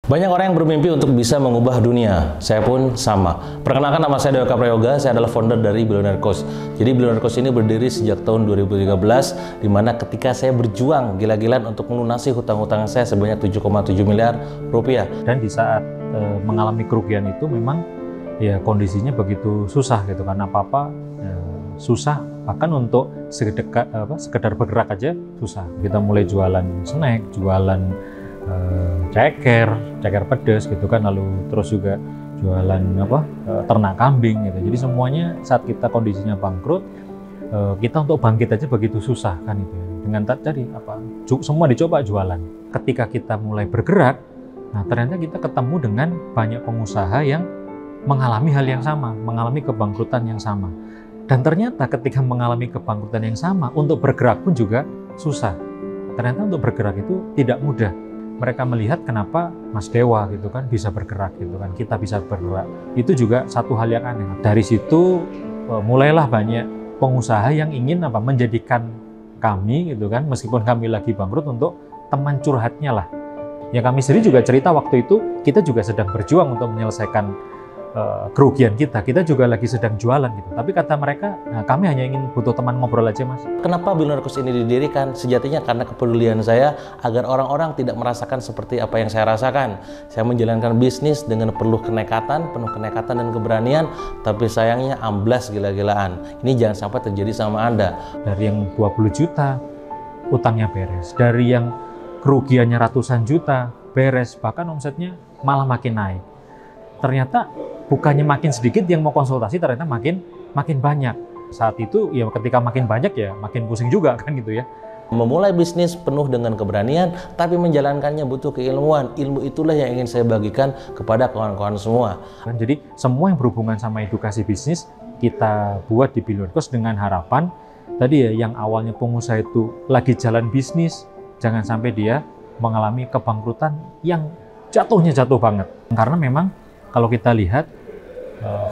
Banyak orang yang bermimpi untuk bisa mengubah dunia. Saya pun sama. Perkenalkan, nama saya Dewa Prayoga. Saya adalah founder dari Billionaire Coach. Jadi Billionaire Coach ini berdiri sejak tahun 2013, di mana ketika saya berjuang gila-gilaan untuk melunasi hutang-hutang saya sebanyak 7,7 miliar rupiah. Dan di saat mengalami kerugian itu memang ya kondisinya begitu susah gitu, karena apa-apa susah, bahkan untuk sekedar bergerak aja susah. Kita mulai jualan snack, jualan ceker pedas gitu kan, lalu terus juga jualan ternak kambing gitu. Jadi semuanya saat kita kondisinya bangkrut, kita untuk bangkit aja begitu susah kan itu. Dengan tadi semua dicoba jualan. Ketika kita mulai bergerak, nah ternyata kita ketemu dengan banyak pengusaha yang mengalami hal yang sama, mengalami kebangkrutan yang sama. Dan ternyata ketika mengalami kebangkrutan yang sama, untuk bergerak pun juga susah. Ternyata untuk bergerak itu tidak mudah. Mereka melihat kenapa Mas Dewa gitu kan bisa bergerak gitu kan, kita bisa bergerak. Itu juga satu hal yang aneh. Dari situ mulailah banyak pengusaha yang ingin menjadikan kami gitu kan, meskipun kami lagi bangkrut, untuk teman curhatnya lah. Ya kami sendiri juga cerita waktu itu kita juga sedang berjuang untuk menyelesaikan kerugian kita juga lagi sedang jualan gitu. Tapi kata mereka, nah, kami hanya ingin butuh teman ngobrol aja Mas. Kenapa Billionaire Coach ini didirikan? Sejatinya karena kepedulian saya agar orang-orang tidak merasakan seperti apa yang saya rasakan. Saya menjalankan bisnis dengan penuh kenekatan dan keberanian, tapi sayangnya amblas gila-gilaan. Ini jangan sampai terjadi sama Anda. Dari yang 20 juta utangnya beres, dari yang kerugiannya ratusan juta beres, bahkan omsetnya malah makin naik. Ternyata bukannya makin sedikit yang mau konsultasi, ternyata makin banyak. Saat itu ya ketika makin banyak ya makin pusing juga kan gitu ya. Memulai bisnis penuh dengan keberanian, tapi menjalankannya butuh keilmuan. Ilmu itulah yang ingin saya bagikan kepada kawan-kawan semua. Jadi semua yang berhubungan sama edukasi bisnis kita buat di Billionaire Coach dengan harapan tadi ya, yang awalnya pengusaha itu lagi jalan bisnis, jangan sampai dia mengalami kebangkrutan yang jatuh banget. Karena memang kalau kita lihat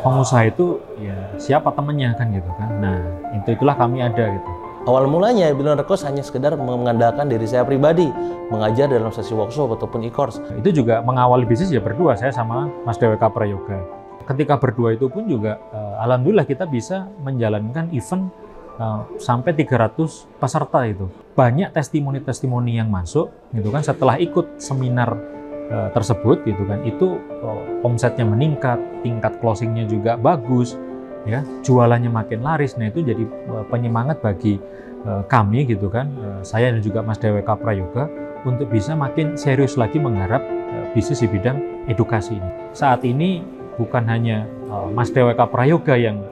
pengusaha itu ya siapa temennya kan gitu kan. Nah itulah kami ada gitu. Awal mulanya Billionaire Coach hanya sekedar mengandalkan diri saya pribadi, mengajar dalam sesi workshop ataupun e-course. Itu juga mengawali bisnis ya berdua, saya sama Mas Dewa Prayoga. Ketika berdua itu pun juga alhamdulillah kita bisa menjalankan event sampai 300 peserta itu. Banyak testimoni-testimoni yang masuk gitu kan setelah ikut seminar tersebut gitu kan, itu omsetnya meningkat, tingkat closingnya juga bagus ya, jualannya makin laris. Nah itu jadi penyemangat bagi kami gitu kan, saya dan juga Mas Dewa Prayoga untuk bisa makin serius lagi menggarap bisnis di bidang edukasi ini. Saat ini bukan hanya Mas Dewa Prayoga yang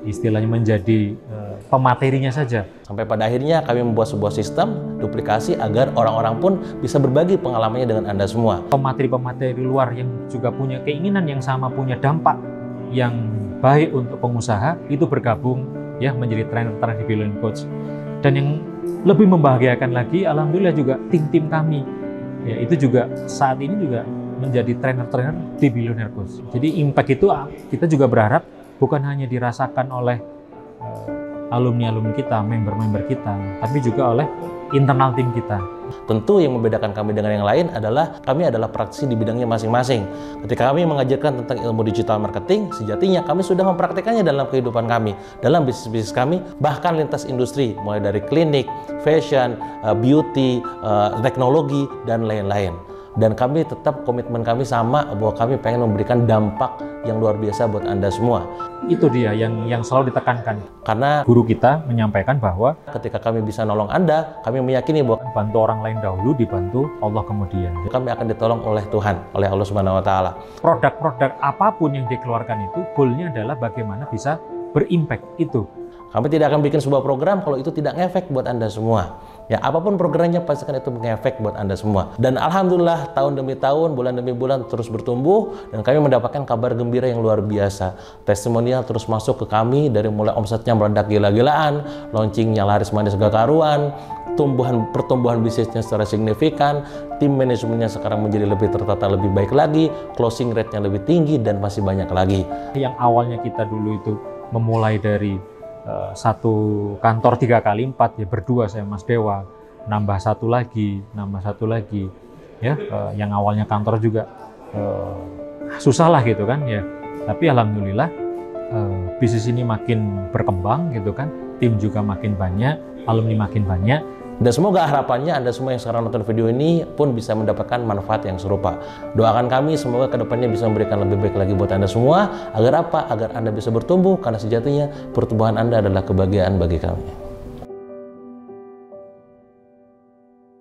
istilahnya menjadi pematerinya saja. Sampai pada akhirnya kami membuat sebuah sistem duplikasi agar orang-orang pun bisa berbagi pengalamannya dengan Anda semua. Pemateri-pemateri luar yang juga punya keinginan yang sama, punya dampak yang baik untuk pengusaha, itu bergabung ya menjadi trainer-trainer di Billionaire Coach. Dan yang lebih membahagiakan lagi, alhamdulillah juga tim-tim kami ya itu juga saat ini juga menjadi trainer-trainer di Billionaire Coach. Jadi impact itu kita juga berharap bukan hanya dirasakan oleh alumni-alumni kita, member-member kita, tapi juga oleh internal tim kita. Tentu yang membedakan kami dengan yang lain adalah kami adalah praktisi di bidangnya masing-masing. Ketika kami mengajarkan tentang ilmu digital marketing, sejatinya kami sudah mempraktikkannya dalam kehidupan kami, dalam bisnis-bisnis kami, bahkan lintas industri, mulai dari klinik, fashion, beauty, teknologi, dan lain-lain. Dan kami tetap komitmen kami sama bahwa kami pengen memberikan dampak yang luar biasa buat Anda semua. Itu dia yang selalu ditekankan. Karena guru kita menyampaikan bahwa ketika kami bisa nolong Anda, kami meyakini bahwa bantu orang lain dahulu, dibantu Allah kemudian. Kami akan ditolong oleh Tuhan, oleh Allah Subhanahu wa Ta'ala. Produk-produk apapun yang dikeluarkan itu, goalnya adalah bagaimana bisa berimpact itu. Kami tidak akan bikin sebuah program kalau itu tidak ngefek buat Anda semua. Ya, apapun programnya pastikan itu ngefek buat Anda semua. Dan alhamdulillah tahun demi tahun, bulan demi bulan terus bertumbuh dan kami mendapatkan kabar gembira yang luar biasa. Testimonial terus masuk ke kami dari mulai omsetnya meledak gila-gilaan, launchingnya laris manis gak karuan, pertumbuhan bisnisnya secara signifikan, tim manajemennya sekarang menjadi lebih tertata, lebih baik lagi, closing rate-nya lebih tinggi, dan masih banyak lagi. Yang awalnya kita dulu itu memulai dari satu kantor 3x4 ya berdua saya Mas Dewa, nambah satu lagi, ya, yang awalnya kantor juga susah lah gitu kan ya. Tapi alhamdulillah bisnis ini makin berkembang gitu kan, tim juga makin banyak, alumni makin banyak. Dan semoga harapannya Anda semua yang sekarang nonton video ini pun bisa mendapatkan manfaat yang serupa. Doakan kami semoga kedepannya bisa memberikan lebih baik lagi buat Anda semua. Agar apa? Agar Anda bisa bertumbuh, karena sejatinya pertumbuhan Anda adalah kebahagiaan bagi kami.